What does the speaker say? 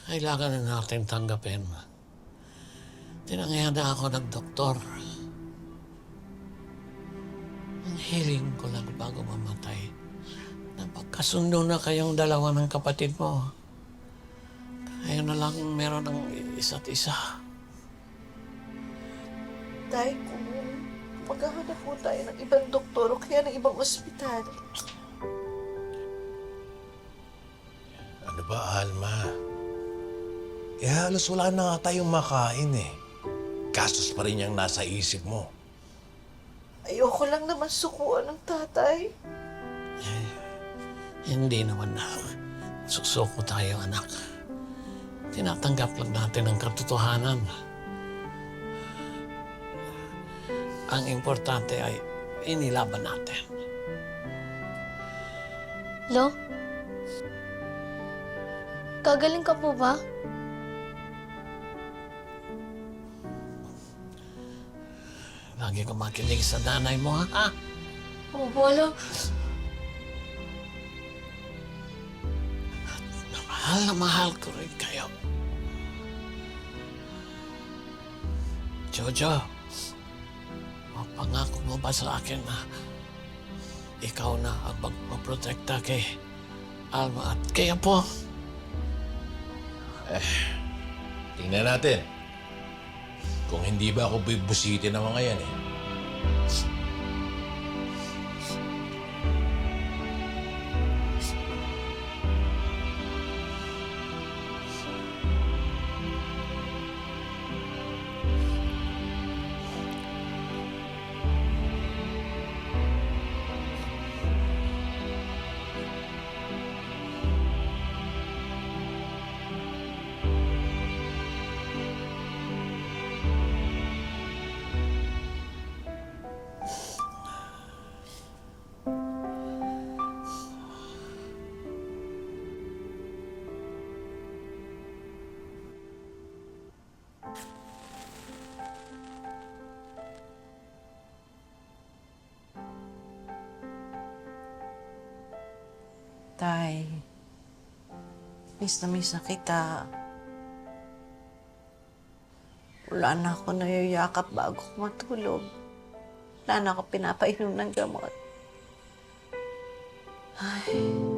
kailangan na natin tanggapin. Tinanggihan na ako ng doktor. Ang hiling ko lang bago mamatay, napagkasundo na kayong dalawa ng kapatid mo. Kayo na lang meron ng isa't isa. Tay, kung maghahanap po tayo ng ibang doktor o kaya ng ibang ospital. Ano ba, Alma? Halos wala na nga tayong makain eh. Gastos pa rin yung nasa isip mo. Ayoko lang naman sukuan ng tatay. Hindi naman na susuko tayo, anak. Tinatanggap lang natin ang katotohanan. Ang importante ay inilaban natin. Lo? Gagaling ka po ba? Lagi ka makinig sa nanay mo, ha? Opo, Lo. Mahal na mahal ko rin kayo. Jojo, mapangako mo ba sa akin na ikaw na ang magpaprotekta kay Alma at kay Apo? Tingnan natin. Kung hindi ba ako bibusitin ng mga yan eh. Tay, miss na kita. Wala na ako nayayakap bago ko matulog. Wala na ako pinapainom ng gamot. Ay.